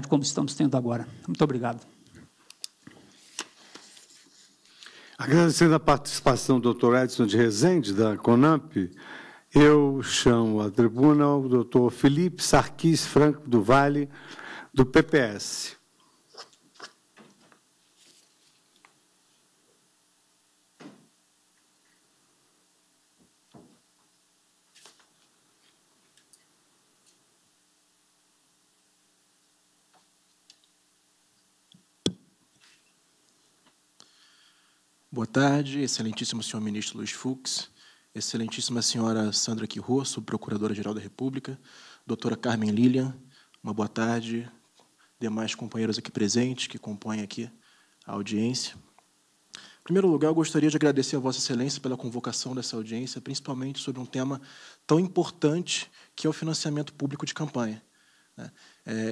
como estamos tendo agora. Muito obrigado. Agradecendo a participação do doutor Edson de Rezende, da CONAMP, eu chamo à tribuna o doutor Felipe Sarquis Franco do Vale, do PPS. Boa tarde, excelentíssimo senhor ministro Luiz Fux, excelentíssima senhora Sandra Quirô, subprocuradora-geral da República, doutora Carmen Lilian, uma boa tarde, demais companheiros aqui presentes que compõem aqui a audiência. Em primeiro lugar, eu gostaria de agradecer a Vossa Excelência pela convocação dessa audiência, principalmente sobre um tema tão importante que é o financiamento público de campanha, né?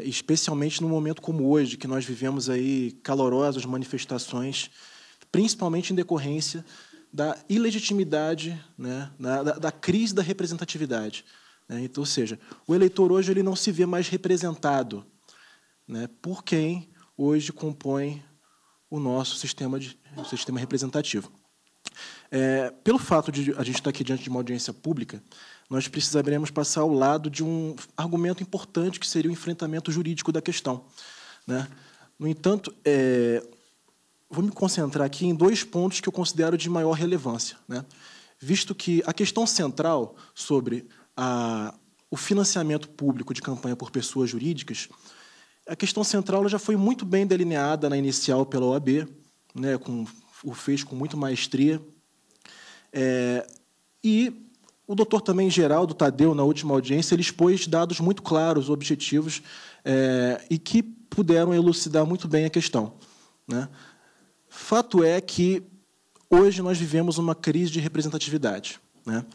Especialmente num momento como hoje, que nós vivemos aí calorosas manifestações, principalmente em decorrência da ilegitimidade, né, da crise da representatividade, né? Então, ou seja, o eleitor hoje ele não se vê mais representado, né, por quem hoje compõe o nosso sistema representativo. Pelo fato de a gente estar aqui diante de uma audiência pública, nós precisaremos passar ao lado de um argumento importante, que seria o enfrentamento jurídico da questão, né? No entanto, vou me concentrar aqui em dois pontos que eu considero de maior relevância, né? Visto que a questão central sobre o financiamento público de campanha por pessoas jurídicas, a questão central ela já foi muito bem delineada na inicial pela OAB, né, o fez com muito maestria. E o doutor também, Geraldo Tadeu, na última audiência, ele expôs dados muito claros, objetivos, e que puderam elucidar muito bem a questão, né? Fato é que hoje nós vivemos uma crise de representatividade, né?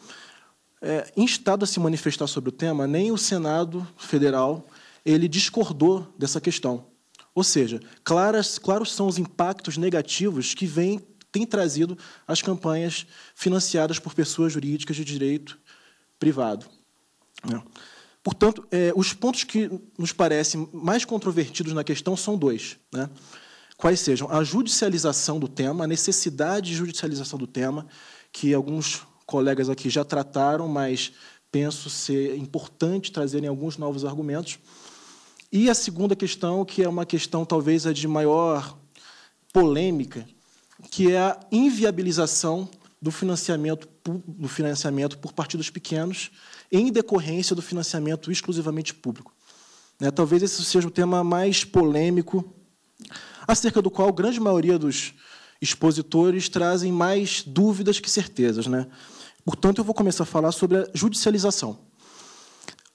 Instado a se manifestar sobre o tema, nem o Senado Federal ele discordou dessa questão. Ou seja, claros são os impactos negativos que têm trazido as campanhas financiadas por pessoas jurídicas de direito privado, né? Portanto, os pontos que nos parecem mais controvertidos na questão são dois, né? Quais sejam a judicialização do tema, a necessidade de judicialização do tema, que alguns colegas aqui já trataram, mas penso ser importante trazerem alguns novos argumentos. E a segunda questão, que é uma questão talvez a de maior polêmica, que é a inviabilização do financiamento por partidos pequenos em decorrência do financiamento exclusivamente público, né? Talvez esse seja o tema mais polêmico, acerca do qual a grande maioria dos expositores trazem mais dúvidas que certezas, né? Portanto, eu vou começar a falar sobre a judicialização.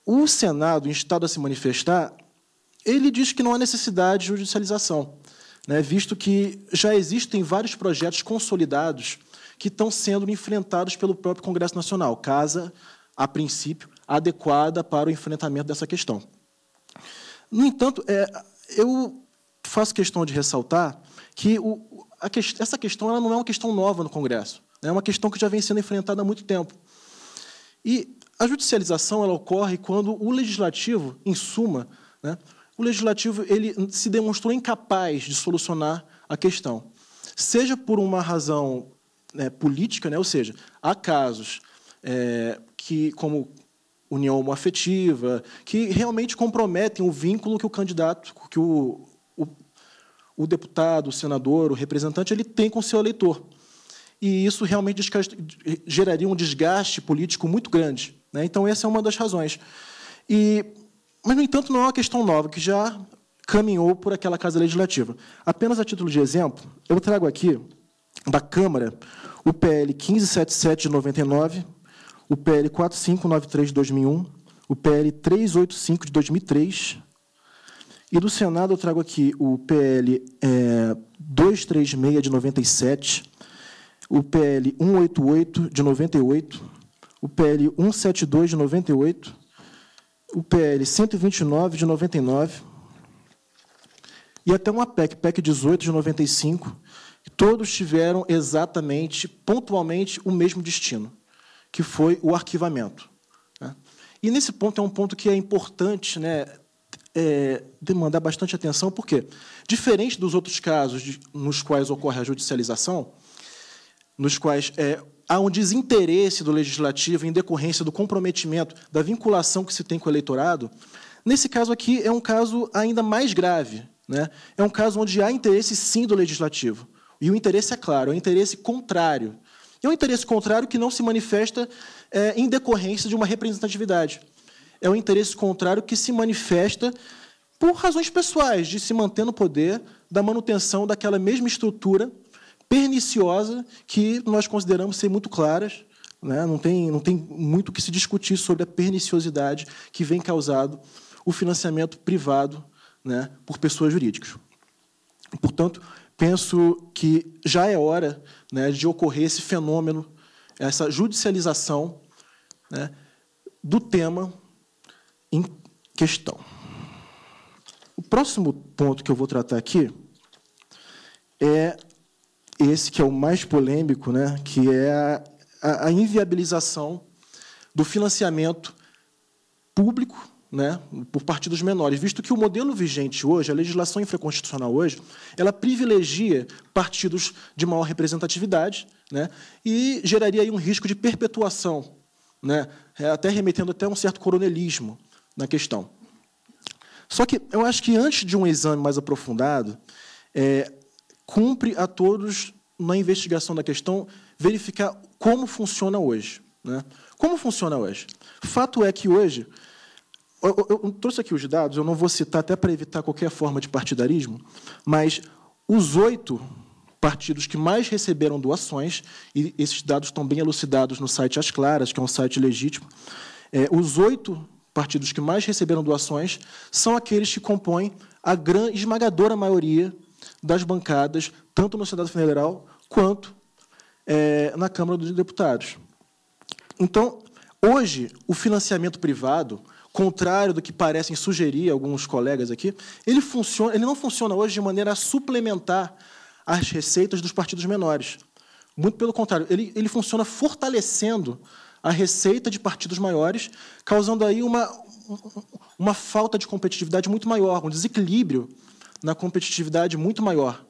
O Senado, instado a se manifestar, ele diz que não há necessidade de judicialização, né, visto que já existem vários projetos consolidados que estão sendo enfrentados pelo próprio Congresso Nacional, casa, a princípio, adequada para o enfrentamento dessa questão. No entanto, eu faço questão de ressaltar que essa questão ela não é uma questão nova no Congresso, é uma questão que já vem sendo enfrentada há muito tempo. E a judicialização ela ocorre quando o Legislativo, em suma, né, o Legislativo ele se demonstrou incapaz de solucionar a questão, seja por uma razão, né, política, né, ou seja, há casos que, como união homoafetiva, que realmente comprometem o vínculo que o candidato, que o deputado, o senador, o representante, ele tem com o seu eleitor. E isso realmente geraria um desgaste político muito grande, né? Então, essa é uma das razões. Mas, no entanto, não é uma questão nova, que já caminhou por aquela Casa Legislativa. Apenas a título de exemplo, eu trago aqui, da Câmara, o PL 1577 de 99, o PL 4593 de 2001, o PL 385 de 2003, e do Senado eu trago aqui o PL 236 de 97, o PL 188 de 98, o PL 172 de 98, o PL 129 de 99 e até uma PEC 18 de 95, e todos tiveram exatamente, pontualmente, o mesmo destino, que foi o arquivamento, né? E nesse ponto é um ponto que é importante, né, demandar bastante atenção, porque, diferente dos outros casos nos quais ocorre a judicialização, nos quais há um desinteresse do legislativo em decorrência do comprometimento, da vinculação que se tem com o eleitorado, nesse caso aqui é um caso ainda mais grave, né? É um caso onde há interesse, sim, do legislativo. E o interesse é claro, é um interesse contrário. É um interesse contrário que não se manifesta em decorrência de uma representatividade. É um interesse contrário que se manifesta por razões pessoais, de se manter no poder, da manutenção daquela mesma estrutura perniciosa que nós consideramos ser muito claras, né? Não tem muito o que se discutir sobre a perniciosidade que vem causado o financiamento privado, né, por pessoas jurídicas. Portanto, penso que já é hora, né, de ocorrer esse fenômeno, essa judicialização, né, do tema em questão. O próximo ponto que eu vou tratar aqui é esse que é o mais polêmico, né, que é a inviabilização do financiamento público, né, por partidos menores, visto que o modelo vigente hoje, a legislação infraconstitucional hoje, ela privilegia partidos de maior representatividade, né, e geraria aí um risco de perpetuação, né, até remetendo até um certo coronelismo na questão. Só que eu acho que, antes de um exame mais aprofundado, cumpre a todos, na investigação da questão, verificar como funciona hoje, né? Como funciona hoje? Fato é que, hoje, eu trouxe aqui os dados, eu não vou citar até para evitar qualquer forma de partidarismo, mas os 8 partidos que mais receberam doações, e esses dados estão bem elucidados no site As Claras, que é um site legítimo, os 8 partidos que mais receberam doações são aqueles que compõem a grande, esmagadora maioria das bancadas, tanto no Senado Federal quanto na Câmara dos Deputados. Então, hoje, o financiamento privado, contrário do que parecem sugerir alguns colegas aqui, ele não funciona hoje de maneira a suplementar as receitas dos partidos menores. Muito pelo contrário, ele funciona fortalecendo a receita de partidos maiores, causando aí uma falta de competitividade muito maior, um desequilíbrio na competitividade muito maior,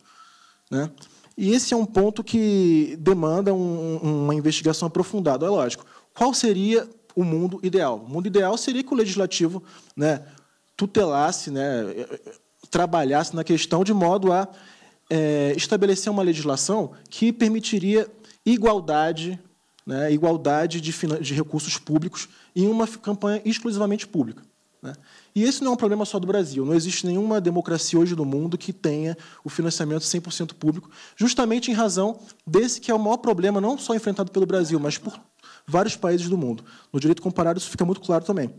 né? E esse é um ponto que demanda uma investigação aprofundada. É lógico. Qual seria o mundo ideal? O mundo ideal seria que o legislativo, né, tutelasse, né, trabalhasse na questão de modo a estabelecer uma legislação que permitiria igualdade, né, igualdade de recursos públicos em uma campanha exclusivamente pública, né? E esse não é um problema só do Brasil. Não existe nenhuma democracia hoje no mundo que tenha o financiamento 100% público, justamente em razão desse que é o maior problema, não só enfrentado pelo Brasil, mas por vários países do mundo. No direito comparado, isso fica muito claro também.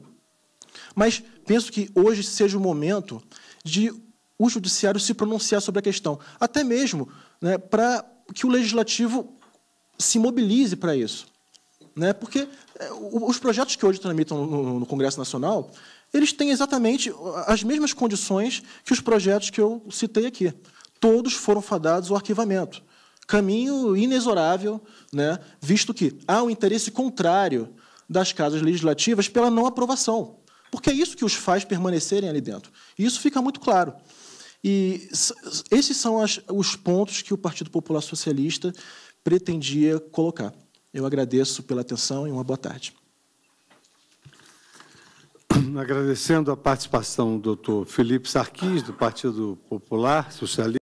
Mas penso que hoje seja o momento de o judiciário se pronunciar sobre a questão, até mesmo, né, para que o legislativo se mobilize para isso, né? Porque os projetos que hoje tramitam no Congresso Nacional, eles têm exatamente as mesmas condições que os projetos que eu citei aqui. Todos foram fadados ao arquivamento. Caminho inexorável, né, visto que há um interesse contrário das casas legislativas pela não aprovação, porque é isso que os faz permanecerem ali dentro. E isso fica muito claro. E esses são os pontos que o Partido Popular Socialista pretendia colocar. Eu agradeço pela atenção e uma boa tarde. Agradecendo a participação do doutor Felipe Sarquis, do Partido Popular Socialista.